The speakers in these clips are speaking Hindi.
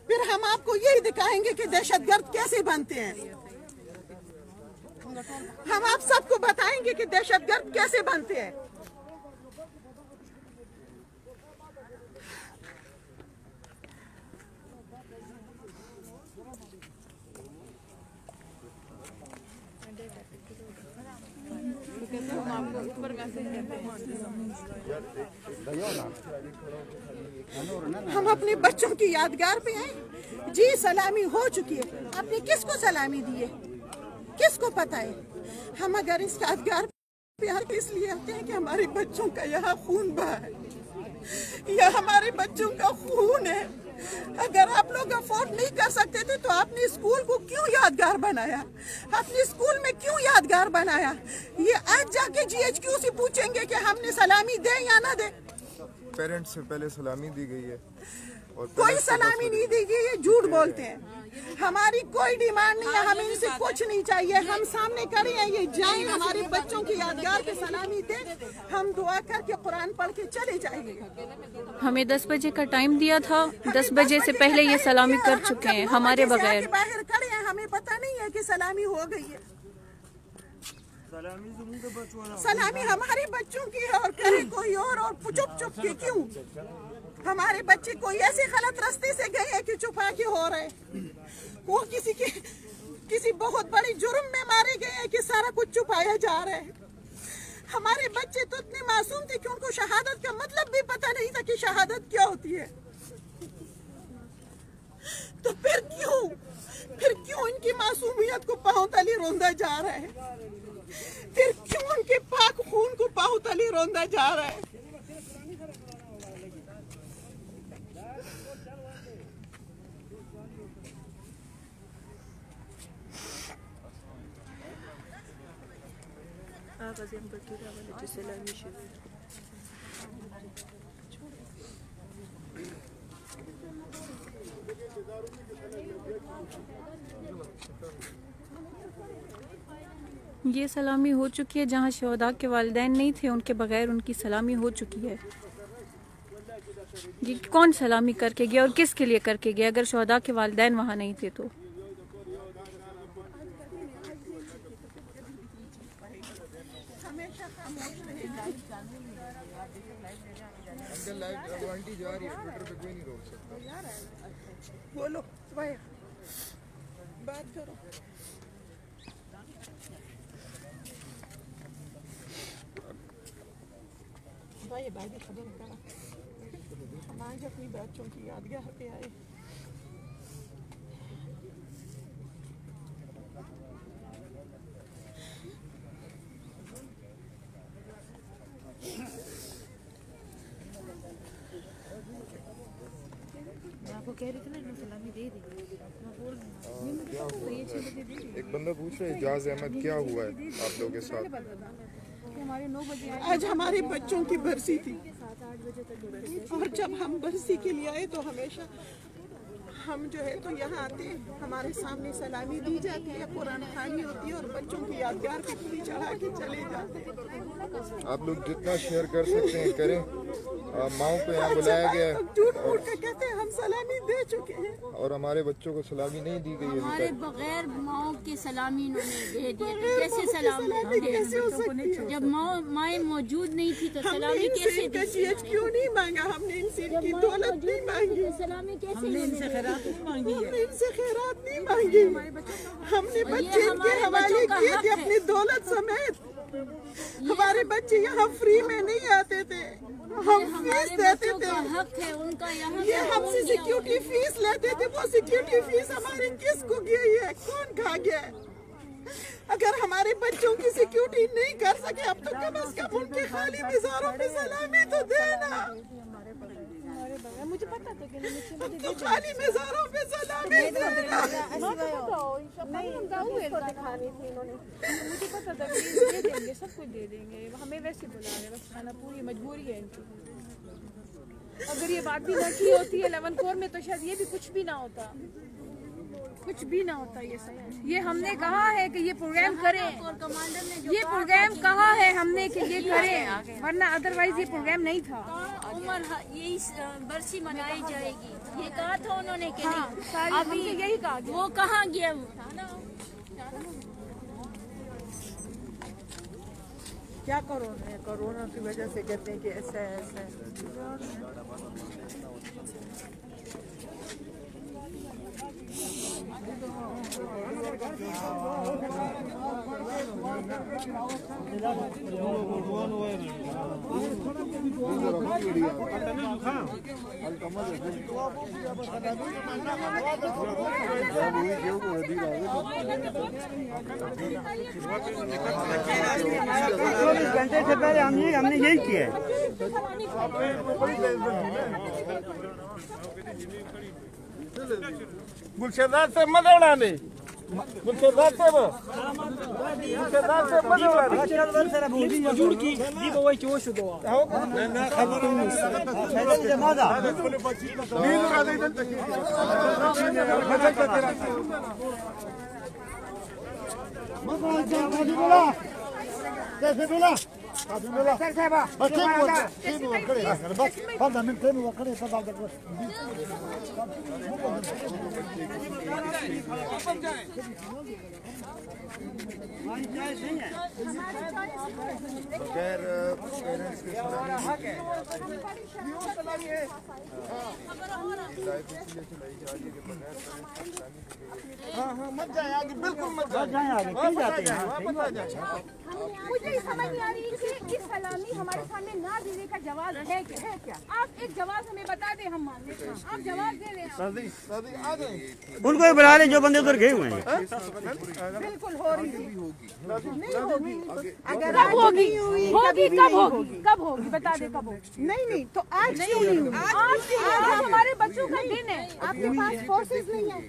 फिर हम आपको यही दिखाएंगे कि दहशतगर्द कैसे बनते हैं। हम आप सबको बताएंगे कि दहशतगर्द कैसे बनते हैं। हम अपने बच्चों की यादगार पे आए जी। सलामी हो चुकी है, आपने किसको सलामी दी है, किसको पता है? हम अगर इस यादगार पे इसलिए आते हैं कि हमारे बच्चों का यहाँ खून बहा है, यह हमारे बच्चों का खून है। अगर आप लोग अफोर्ड नहीं कर सकते थे तो आपने स्कूल को क्यों यादगार बनाया? अपने स्कूल में क्यों यादगार बनाया? ये आज जाके GHQ से पूछेंगे कि हमने सलामी दे या ना दे। पेरेंट्स से पहले सलामी दी गई है और कोई सलामी नहीं दी गई है, झूठ बोलते हैं। हमारी कोई डिमांड नहीं है, हमें इनसे कुछ नहीं चाहिए। हम सामने खड़े हैं, ये जाएं हमारे बच्चों की यादगार पे सलामी दे, हम दुआ करके कुरान पढ़ के चले जाएंगे। हमें 10 बजे का टाइम दिया था, 10 बजे से पहले ये सलामी कर चुके हैं हमारे बगैर। बाहर खड़े हैं, हमें पता नहीं है कि सलामी हो गई है। सलामी हमारे बच्चों की है और करे कोई और चुप चुप के क्यों? हमारे बच्चे कोई ऐसे गलत रास्ते से गए हैं कि छुपा के हो रहे, वो किसी बहुत बड़ी जुर्म में मारे गए हैं कि सारा कुछ छुपाया जा रहा है। हमारे बच्चे तो इतने मासूम थे कि उनको शहादत का मतलब भी पता नहीं था कि शहादत क्या होती है। तो फिर क्यों इनकी मासूमियत को पांव तले रोंदा जा रहा है? फिर क्यों उनके पाक खून को पांव तले रोंदा जा रहा है? ये सलामी हो चुकी है, जहाँ शहदा के वालिदैन नहीं थे उनके बगैर उनकी सलामी हो चुकी है। ये कौन सलामी करके गया और किसके लिए करके गया अगर शहदा के वालिदैन वहाँ नहीं थे तो? आंटी जा रही है, ट्विटर पे कोई नहीं रोक सकता। बोलो बात करो। भाई खबर करा, हम आज अपनी बच्चों की यादगार पे आए। आपको कह रही थी ना सलामी दे दी। क्या हुआ? एक बंदा पूछ रहा है इजाज अहमद क्या हुआ है आप लोगों के साथ? आज हमारे बच्चों की बरसी थी और जब हम बरसी के लिए आए तो हमेशा हम जो है तो यहाँ आते हैं, हमारे सामने सलामी दी जाती है, कुरान खानी होती है और बच्चों की यादगार पे पूरी चढ़ा के चले जाते हैं। आप लोग जितना शेयर कर सकते हैं करें। माओ को यहाँ बुलाया गया है, झूठ मूठ के कहते हैं हम सलामी दे चुके हैं और हमारे बच्चों को सलामी नहीं दी गई है। हमारे बगैर माओ की सलामी इन्होंने दे दी। कैसे सलामी कैसे हो सकती है? जब माए मौजूद नहीं थी तो सलामी कैसे दी? क्यों नहीं मांगा? हमने इनसे इनकी दौलत नहीं मांगी, सलामी कैसे? हमने इनसे खैरात नहीं मांगी। हमने बच्चे इनके हवाले किए थे अपनी दौलत समेत। हमारे बच्चे यहाँ फ्री में नहीं आते थे, हम फीस देते थे। हक है उनका यहाँ। ये हमसे सिक्योरिटी फीस लेते थे, वो सिक्योरिटी फीस हमारी किसको गई है? कौन खा गया है? अगर हमारे बच्चों की सिक्योरिटी नहीं कर सके अब तो कम से कम उनके खाली मिजारों पे सलामी तो देना। मुझे पता था कि तो खाली मिजारों पे सलामी देना। मुझे पता था कि दे देंगे, सब कुछ दे देंगे, हमें वैसे बुला रहे, बस खाना पूरी मजबूरी है इनकी। अगर ये बात भी ना की होती 11 कोर में तो शायद ये भी कुछ भी ना होता, कुछ भी ना होता। ये हमने कहा है कि ये प्रोग्राम करें, ये प्रोग्राम कहा है हमने कि ये करें, वरना अदरवाइज ये प्रोग्राम नहीं था। उम्र यही बरसी मनाई जाएगी। ये कहा था उन्होंने कि हाँ, नहीं, अभी यही कहा गया। वो कहाँ गया? क्या कोरोना है, कोरोना की वजह से कहते हैं कि ऐसा है ऐसा है। घंटे से पहले हमने यही किया है। गुलशेदार से मदौड़ा ने गुलशेदार से वो गुलशेदार से मदौड़ा जुड़ की दी वो चोश दो ना खबर नहीं है जमादा नींद उड़ा दे बोला कैसे बोला सर साहब बच्चे बोल खड़े बस 15 मिनट में खड़े सब आ गए बगैर पेरेंट्स के मत जाए आगे, बिल्कुल मत जाए आगे क्यों जाते हैं मुझे समझ नहीं आ रही कि इस सलामी हमारे सामने ना देने का जवाब है क्या? आप एक जवाब हमें बता दें, हम मान लेते हैं। आप जवाब दे रहे हैं। आ जाए। उनको ही बुला ले जो बंदे उधर गए हुए हैं। बिल्कुल हो रही नहीं होगी। अगर कब होगी? कब होगी? बता दे कब होगी। नहीं तो आज क्यों नहीं होगी? आज हमारे बच्चों का दिन है। आपके पास फोर्सेस नहीं है,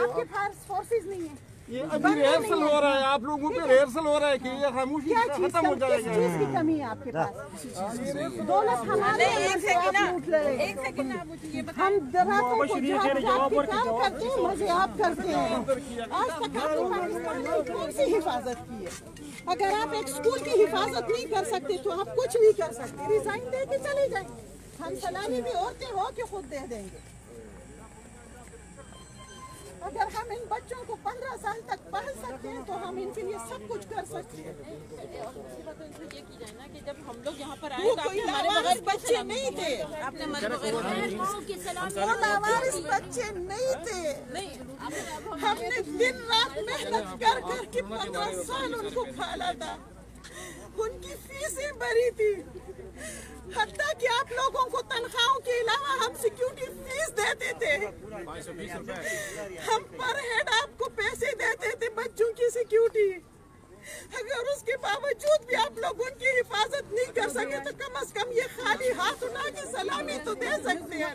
आपके पास फोर्सेस नहीं है। ये अभी रिहर्सल हो रहा है, आप लोगों पे रिहर्सल हो रहा है कि ये खामोशी क्या चीज खत्म हो किस जाएगा। चीज की कमी है आपके पास? दौलत हमारे यहाँ से आप लूट ले रहे हैं। हम दरातों को काम करते हैं, मजे आप करते हैं। आज तक आपने पाकिस्तान में कौन सी हिफाजत की है? अगर आप एक स्कूल की हिफाजत नहीं कर सकते तो आप कुछ नहीं कर सकते। रिजाइन दे के चले जाए। हम सलामी भी औरतें हो के खुद दे देंगे। अगर हम इन बच्चों को 15 साल तक पढ़ सकते हैं तो हम इनके लिए सब कुछ कर सकते हैं। ये की जाए ना कि जब हम लोग यहाँ पर आए वो तो कोई आपने हमारे लावारिस बगैर बच्चे नहीं थे, आपने हमारे बगैर वो लावारिस बच्चे नहीं थे। हमने दिन रात मेहनत कर कर के 15 साल उनको पाला था, उनकी फीसें भरी थी। हत्ता कि आप लोगों को तनख्वाहों के अलावा हम सिक्योरिटी फीस देते थे, हम पर हेड आपको पैसे देते थे बच्चों की सिक्योरिटी। अगर उसके बावजूद भी आप लोग उनकी हिफाजत नहीं कर सके तो कम से कम ये खाली हाथ उठा के सलामी तो दे सकते हैं।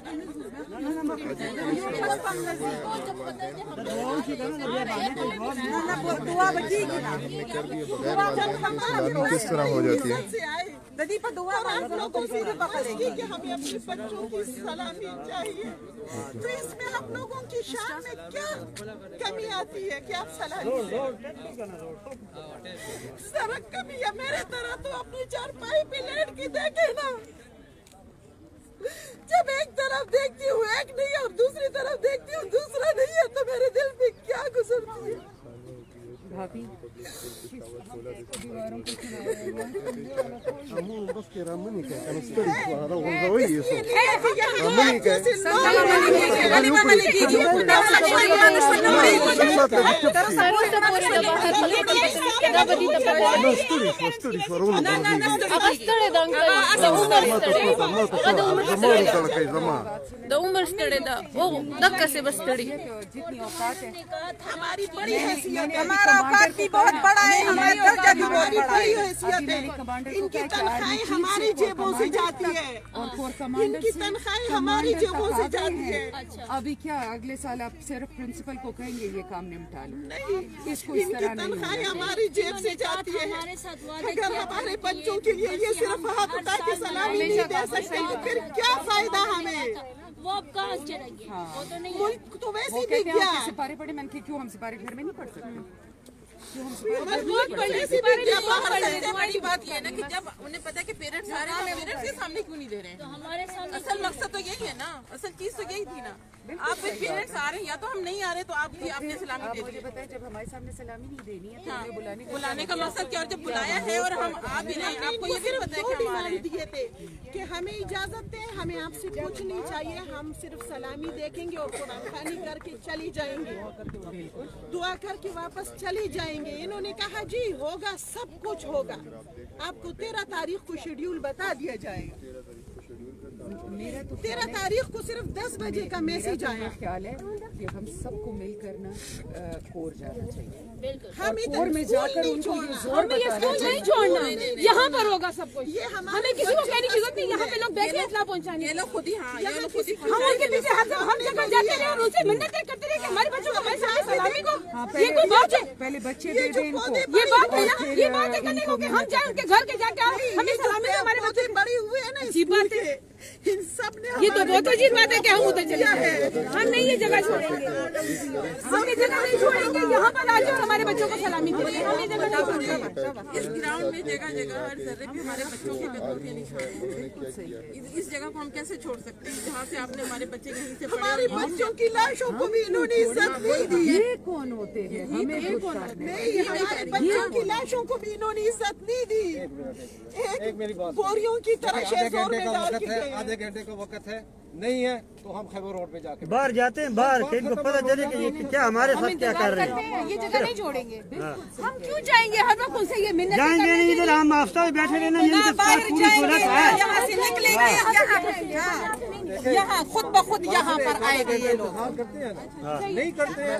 सलामी किस तरह हो जाती है? आप लोगों से रिक्वेस्ट कि हमें अपने बच्चों की सलामी चाहिए। तो इसमें आप लोगों की शान में क्या कमी आती है कि आप सलामी जरा कभी या मेरे तरह तो अपनी चारपाई पे लेट के देखे ना। जब एक तरफ देखती हूँ एक नहीं और दूसरी तरफ देखती हूँ दूसरा नहीं है तो मेरे दिल पे क्या गुजरती है। भाभी हमारी बड़ी हैसियत, हमारा औकात भी बहुत बड़ा है, हमारा दर्जा भी बहुत बड़ी हैसियत है। इनकी तनख्वाहें हमारी जेबों से जाती है, इनकी तनख्वाहें हमारी जेबों से जाती है। अभी क्या अगले साल आप सिर्फ प्रिंसिपल को कहेंगे ये काम निपटा लो? नहीं, इनकी तनख्वाहें हमारी जेब से जाती है। अगर हमारे बच्चों के लिए ये सिर्फ हाथ उठा के सलामी नहीं दे सकते तो फिर क्या फायदा हमें? वो अब कहाँ चलेंगे? वो तो नहीं, मुल्क तो वैसे वो ही कहते बिक हैं गया। आपके सिपारे पड़े, मैंने कहा क्यों हम सिपारे घर में नहीं पढ़ सकते? बड़ी बात ये है ना कि जब उन्हें पता है कि पेरेंट्स आ रहे हैं, पेरेंट्स के सामने क्यों नहीं दे रहे हैं? तो हमारे सामने असल मकसद तो यही है ना, असल चीज तो यही थी ना। आप पेरेंट्स आ रहे हैं या तो हम नहीं आ रहे तो आप अपने सलामी दे मुझे दीजिए। बताएं, जब हमारे सामने सलामी नहीं देनी है तो हमें बुलाने का मकसद क्या? और जब बुलाया है और हम आ भी रहे हैं, आपको ये भी पता है कि हम आ रहे हैं। दिए थे कि हमें इजाजत दें, हमें आपसे कुछ नहीं चाहिए, हम सिर्फ सलामी देखेंगे और कुरान खानी करके चली जाएंगे, दुआ करके वापस चली जाएंगे। इन्होंने कहा जी होगा, सब कुछ होगा, आपको 13 तारीख को शेड्यूल बता दिया जाएगा। 13 तारीख को सिर्फ 10 बजे का मैसेज आया। ख्याल है कि हम सबको मिलकर ना कोर जाना चाहिए। हम कोर में जाकर उनको ये जोर हमें ये स्कूल नहीं छोड़ना, यहाँ पर होगा सब कुछ। ये हमें किसी को कहने की जरूरत नहीं, यहाँ पे लोग बैठे इतना पहुँचाने। ये लोग खुद ही ये लोग खुद ही हम उनके पीछे हम जगह जाते रहे और उनसे मिन्नतें करते रहे कि हमारे बच्चों को हमारे सामने सलामी को, ये कोई बात है? पहले बच्चे दे दें इनको। ये बात है ना, ये बात है करने को कि हम जाए उनके घर के जाके हमें सलामी दे, हमारे बच्चे बड़ी हुए हैं ना, अजीब बात है। इन सब ने ये तो बहुत अजीब बात है कि हम उधर चले जाए। हम नहीं ये जगह छोड़ेंगे, हम ये जगह नहीं छोड़ेंगे। यहाँ पर आज और हमारे बच्चों को सलामी देंगे, हम ये जगह नहीं छोड़ेंगे। इस ग्राउंड में जगह जगह हर जर्रे पे हमारे बच्चों के कदम के निशान। इस जगह को हम कैसे छोड़ सकते हैं जहाँ से आपने हमारे बच्चे कहीं से हमारे बच्चों की लाशों को भी इन्होंने इज्जत नहीं दी। ये कौन होते हैं? हमें खुद करने नहीं, हमारे बच्चों की लाशों को भी इन्होंने इज्जत नहीं दी। एक बोरियों की तरह शेज़ोर में डाल के गए। आधे घंटे का वक्त है, नहीं है तो हम खैबर रोड पे जाके बाहर जाते हैं, बाहर कि इनको पता चले कि ये क्या हमारे साथ क्या कर रहे हैं। ये जगह नहीं छोड़ेंगे। हम क्यों जाएंगे हर वक्त उनसे ये मिन्नत जाएंगे नहीं, इधर हम आफ्ता में बैठे रहना, इनके पास पूरी सूरत है। यहाँ से निकलेंगे, यहाँ खुद ब खुद यहाँ पर आएंगे ये लोग। करते हैं ना, नहीं करते हैं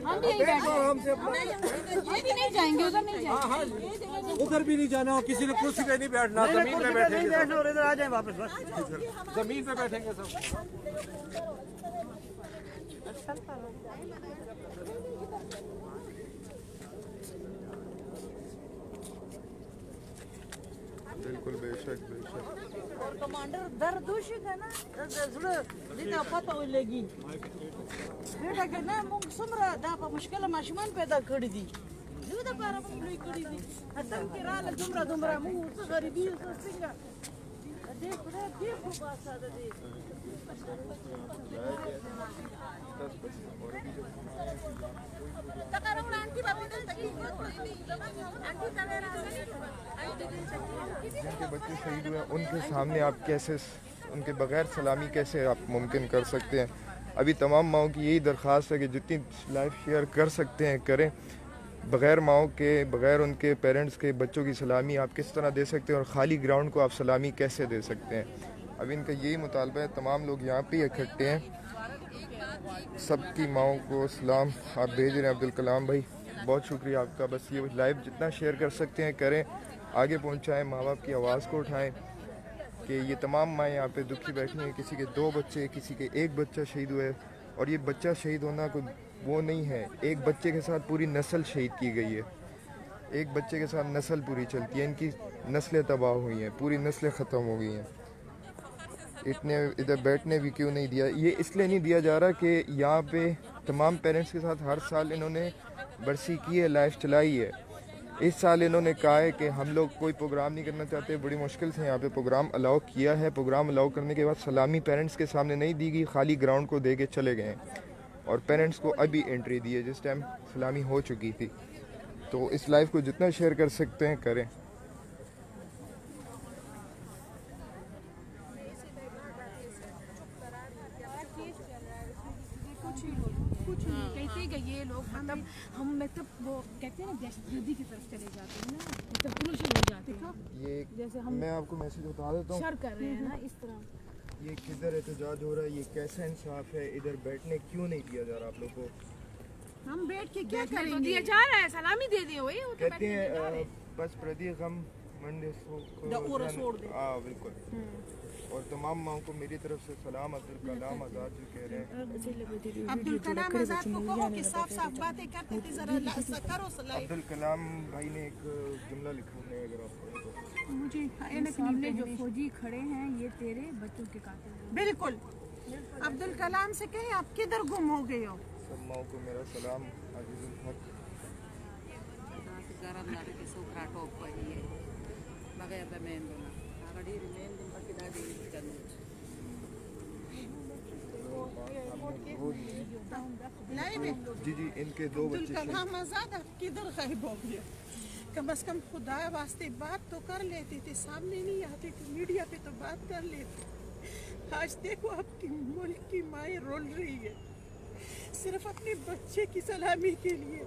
हम यही बैठे, ये भी नहीं जाएंगे, उधर नहीं जाएंगे। उधर भी नहीं जाना, और किसी ने कुर्सी पे नहीं बैठना, जमीन पे बैठेंगे, बैठना और इधर आ जाए वापस बस। जमीन पे बैठेंगे सब। बिल्कुल बेशक बेशक। कमांडर दर्दोशी का ना जितना पता होगी बेटा के ना मुंग सुमरा दापा मुश्किल माशमान पैदा कर दी जुदा पारा मुंग करी दी हतम के राल दुमरा दुमरा मुंग तो गरीबी तो सिंगा देखो बात सादा दे जिनके बच्चे शहीद हुए उनके सामने आप कैसे, उनके बगैर सलामी कैसे आप मुमकिन कर सकते हैं? अभी तमाम माओं की यही दरख्वास्त है कि जितनी लाइफ शेयर कर सकते हैं करें। बगैर माओं के, बगैर उनके पेरेंट्स के बच्चों की सलामी आप किस तरह दे सकते हैं, और ख़ाली ग्राउंड को आप सलामी कैसे दे सकते हैं? अब इनका यही मुतालबा है, तमाम लोग यहाँ पे इकट्ठे हैं, सबकी माओं को सलाम आप भेज रहे हैं। अब्दुल कलाम भाई बहुत शुक्रिया आपका। बस ये लाइव जितना शेयर कर सकते हैं करें, आगे पहुँचाएँ, माँ बाप की आवाज़ को उठाएँ कि ये तमाम माएँ यहाँ पे दुखी बैठी हैं। किसी के 2 बच्चे, किसी के 1 बच्चा शहीद हुआ है, और ये बच्चा शहीद होना कोई वो नहीं है, एक बच्चे के साथ पूरी नस्ल शहीद की गई है। एक बच्चे के साथ नस्ल पूरी चलती है, इनकी नस्लें तबाह हुई हैं, पूरी नस्लें ख़त्म हो गई हैं। इतने इधर बैठने भी क्यों नहीं दिया? ये इसलिए नहीं दिया जा रहा कि यहाँ पे तमाम पेरेंट्स के साथ हर साल इन्होंने बरसी की है, लाइफ चलाई है। इस साल इन्होंने कहा है कि हम लोग कोई प्रोग्राम नहीं करना चाहते, बड़ी मुश्किल से यहाँ पे प्रोग्राम अलाउ किया है। प्रोग्राम अलाउ करने के बाद सलामी पेरेंट्स के सामने नहीं दी गई, खाली ग्राउंड को दे के चले गए हैं, और पेरेंट्स को अभी एंट्री दी है जिस टाइम सलामी हो चुकी थी। तो इस लाइव को जितना शेयर कर सकते हैं करें। कुछ नहीं कहते कि ये लोग मतलब हम मतलब वो कहते हैं ना दहशतगर्दी की तरफ चले जाते हैं ना, मतलब पुलिस हो जाते हैं। ये जैसे हम मैं आपको मैसेज बता देता हूँ, शर कर रहे हैं ना इस तरह। ये किधर एहतजाज हो रहा है, ये कैसा इंसाफ है? इधर बैठने क्यों नहीं दिया जा रहा आप लोग को? हम बैठ के क्या तो करेंगे? दिया जा रहा है, सलामी दे दी वही वो तो कहते हैं बस प्रदीप हम मंडे हाँ बिल्कुल। और तमाम माओं को मेरी तरफ से सलाम। अब्दुल कलाम आज़ाद जो कह रहे हैं, अब्दुल कलाम आज़ाद को कहो कि साफ साफ बातें करते थे, जरा करो सलाई। अब्दुल कलाम भाई ने एक जुमला लिखा है, अगर आप पढ़ें तो। मुझे सामने जो फौजी खड़े हैं ये तेरे बच्चों के कातिल हैं। बिल्कुल अब्दुल कलाम से कहें आप किधर गुम हो गए हो? सब माओं को मेरा सलाम। अजीज़ुल हक garan na ke sokra top pa ye magaya ba men do agadi men dum pakida de kanu जी जी इनके दो बच्चे किधर गायब हो गया? कम से कम खुदा वास्ते बात तो कर लेते थे, सामने नहीं आते थे, मीडिया पे तो बात कर लेते। आज देखो आपकी मुल्क की माएँ रोल रही है सिर्फ अपने बच्चे की सलामी के लिए।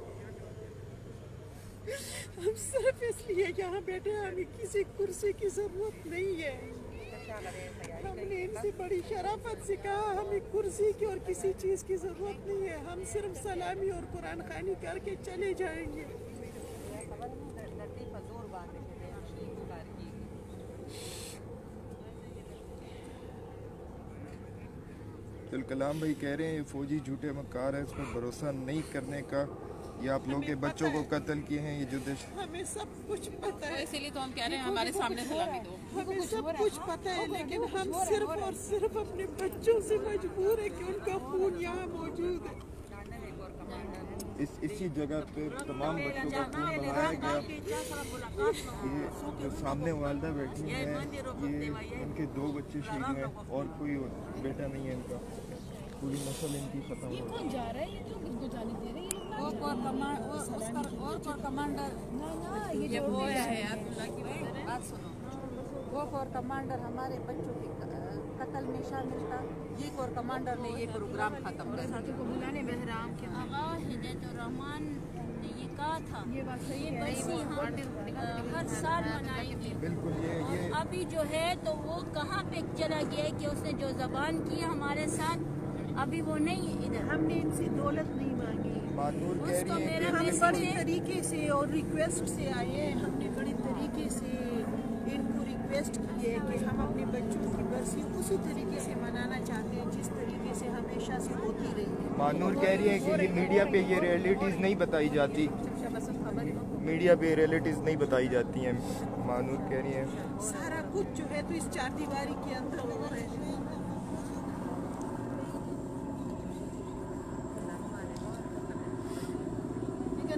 हम सिर्फ इसलिए यहाँ बैठे हैं, हमें किसी कुर्सी की जरूरत नहीं है। हमने इनसे बड़ी शराफत से कहा हमें कुर्सी की और किसी चीज की जरूरत नहीं है, हम सिर्फ सलामी और कुरान खानी करके चले जाएंगे। कलाम भाई कह रहे हैं ये फौजी झूठे मक्कार है, इस पर भरोसा नहीं करने का। ये आप लोगों के बच्चों को कत्ल किए हैं, ये जो हमें सब कुछ पता है, इसीलिए तो हम कह रहे हैं हमारे सामने सलामी दो। हमें सब कुछ पता है, लेकिन हम सिर्फ और सिर्फ अपने बच्चों से मजबूर है कि उनका खून यहाँ मौजूद है। इसी जगह पे तमाम बच्चों का खून बहाया गया। ये जो सामने वालदा बैठी हैं, ये इनके दो बच्चे शहीद हैं और कोई बेटा नहीं है इनका। पूरी नस्ल इनकी खत्म हो गई। कौन जा रहा है? ये तो किसको जाने दे रहे हैं? वो कमांडर ये वो है अब्दुल्ला की बात सुनो, वो कोर कमांडर हमारे बच्चों के कत्ल में शामिल था। ये कोर कमांडर ने ये प्रोग्राम खत्म कर दिया। को बुलाने बहराम के आगा हिदायतुर्रहमान ने ये कहा था, ये बात सही ये है। बरसी हम हर साल मनाएंगे। बिल्कुल ये अभी जो है तो वो कहाँ पे चला गया है कि उसने जो जबान की हमारे साथ, अभी वो नहीं इधर। हमने इनसे दौलत नहीं मांगी, मानूर कह उसको रही है मेरा हम मैसेज बड़े है, तरीके से और रिक्वेस्ट से आए हैं। हमने बड़े तरीके से इनको रिक्वेस्ट की है कि हम अपने बच्चों की बरसी उसी तरीके से मनाना चाहते हैं जिस तरीके से हमेशा से होती रही है। मानूर कह रही है कि ये मीडिया पे ये रियलिटीज़ नहीं बताई जाती, मीडिया पे रियलिटीज़ नहीं बताई जाती हैं। मानूर कह रही है सारा कुछ जो है तो इस चार दीवारी के अंदर हो रहा है।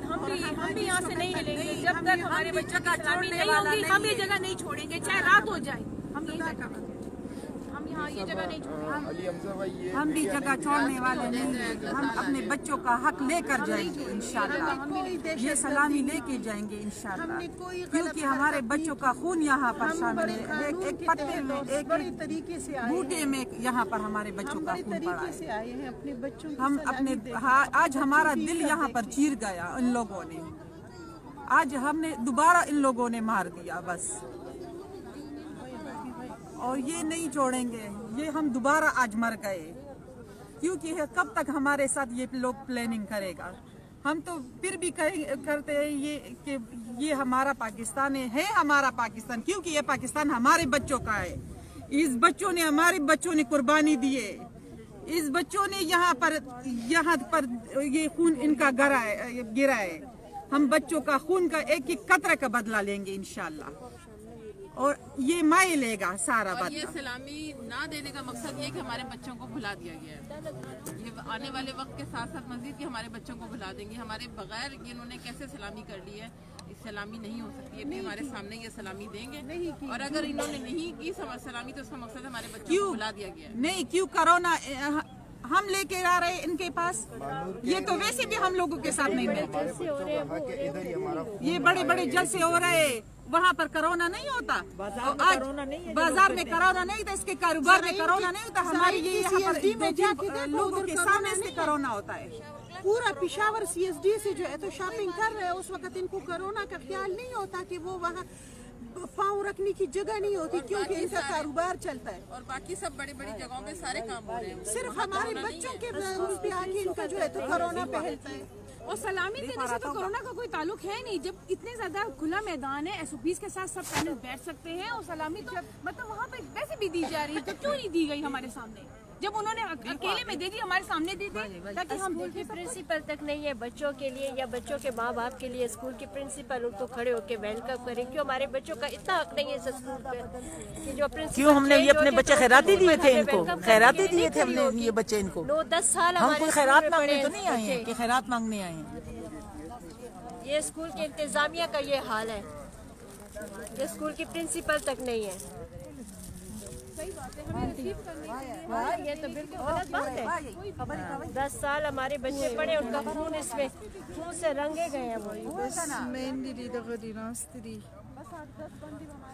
हम भी यहाँ से नहीं हिलेंगे जब तक हमारे बच्चों का सलामी नहीं होगी। हम ये जगह नहीं छोड़ेंगे, चाहे रात हो जाए। हम यहाँ ये जगह नहीं छोड़ेंगे। हम भी जगह छोड़ने वाले नहीं हैं। हम अपने बच्चों का हक लेकर जाएंगे इंशाल्लाह। ये सलामी लेके जाएंगे इंशाल्लाह, क्योंकि हमारे बच्चों का खून यहाँ पर शामिल है। एक पत्ते में, एक बड़े तरीके से बूटे में यहाँ पर हमारे बच्चों का खून पड़ा है। से आए हैं अपने बच्चों की हम अपने आज हमारा दिल यहाँ पर चीर गया इन लोगों ने। आज हमने दोबारा इन लोगों ने मार दिया बस, और ये नहीं छोड़ेंगे। ये हम दोबारा आज मर गए, क्योंकि कब तक हमारे साथ ये लोग प्लानिंग करेगा। हम तो फिर भी करते हैं ये कि ये हमारा पाकिस्तान है हमारा पाकिस्तान, क्योंकि ये पाकिस्तान हमारे बच्चों का है। इस बच्चों ने, हमारे बच्चों ने कुर्बानी दी है। इस बच्चों ने यहाँ पर ये खून इनका गिरा है। हम बच्चों का खून का एक एक कतरा का बदला लेंगे इंशाल्लाह, और ये माए लेगा सारा और ये बदला। सलामी ना देने का मकसद ये कि हमारे बच्चों को भुला दिया गया है। ये आने वाले वक्त के साथ साथ मजीद कि हमारे बच्चों को भुला देंगे। हमारे बगैर इन्होंने कैसे सलामी कर ली है, इस सलामी नहीं हो सकती है। हमारे सामने ये सलामी देंगे, और अगर इन्होंने नहीं की सलामी तो उसका मकसद हमारे बच्चों को भुला दिया गया है। नहीं, क्यों कोरोना हम लेके आ रहे हैं इनके पास, ये तो वैसे भी हम लोगों के साथ नहीं मिलते। ये बड़े बड़े जलसे हो रहे, वहाँ पर कोरोना नहीं होता। आज बाजार में कोरोना नहीं था, इसके कारोबार में कोरोना नहीं होता। हमारी ये यहाँ पर लोगों के सामने से कोरोना होता है। पूरा पिशावर CSD से जो है तो शॉपिंग कर रहे हैं, उस वक्त इनको कोरोना का ख्याल नहीं होता कि वो वहाँ पाँव रखने की जगह नहीं होती, क्योंकि इनका कारोबार चलता है। और बाकी सब बड़ी बड़ी जगहों पे सारे काम हो रहे हैं। सिर्फ हमारे बच्चों के पे आके इनका जो है तो कोरोना फैलता है। और सलामी देने से तो कोरोना का कोई ताल्लुक है नहीं। जब इतने ज्यादा खुला मैदान है, SOPs के साथ सब पैनल बैठ सकते हैं, और सलामी तो मतलब वहाँ पे वैसे भी दी जा रही है, तो क्यों नहीं दी गई हमारे सामने? जब उन्होंने अकेले में दे दी, हमारे सामने दे दी, ताकि हम स्कूल की प्रिंसिपल तक नहीं है बच्चों के लिए या बच्चों के माँ बाप के लिए स्कूल की प्रिंसिपल उनको खड़े होकर वेलकम करें। क्यों हमारे बच्चों का इतना हक नहीं है इस स्कूल पे कि जो प्रिंसिपल, क्यों हमने ये अपने बच्चे खैराती दिए थे, इनको खैराती दिए थे हमने ये बच्चे इनको। 9-10 साल हम कोई खैरात मांगने तो नहीं आए हैं कि खैरात मांगने आए हैं। ये स्कूल के इंतजामिया का ये हाल है, ये स्कूल की प्रिंसिपल तक नहीं है। ये तो बिल्कुल गलत बात है। 10 साल हमारे बच्चे पढ़े, उनका खून इसमें खून से रंगे गए हैं।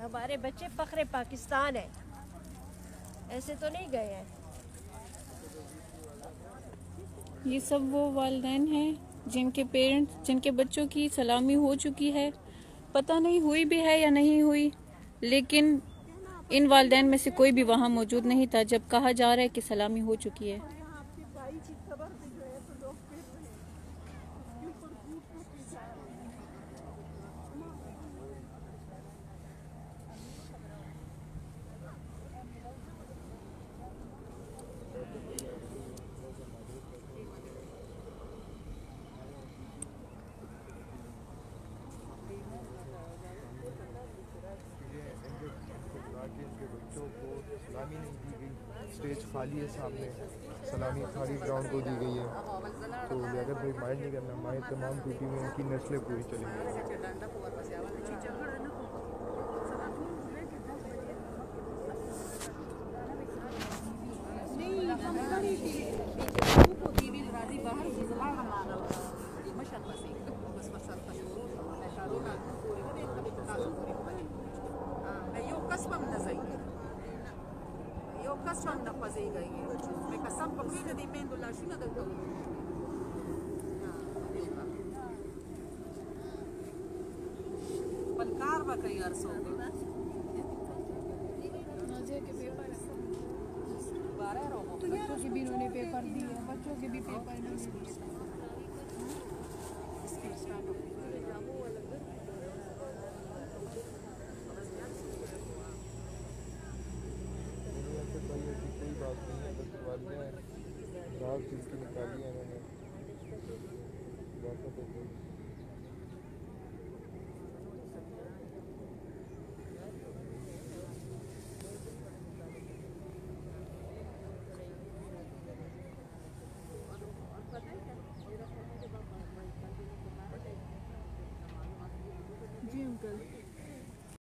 हमारे बच्चे फख्रे पाकिस्तान है, ऐसे तो नहीं गए हैं। ये सब वो वालिदैन हैं जिनके पेरेंट्स, जिनके बच्चों की सलामी हो चुकी है, पता नहीं हुई भी है या नहीं हुई, लेकिन इन वालिदैन में से कोई भी वहाँ मौजूद नहीं था जब कहा जा रहा है कि सलामी हो चुकी है। सलामी नहीं दी गई, स्टेज खाली है सामने, सलामी खाली ग्राउंड को दी गई है। तो अगर भाई माइंड नहीं करना, माइंड तमाम ड्यूटी में इनकी नस्लें पूरी चलेंगी। बच्चों के भी इन्होंने पेपर दिए, बच्चों के भी पेपर कोई बात नहीं है, बस वालियाँ रात जिनकी निकाली है उन्होंने।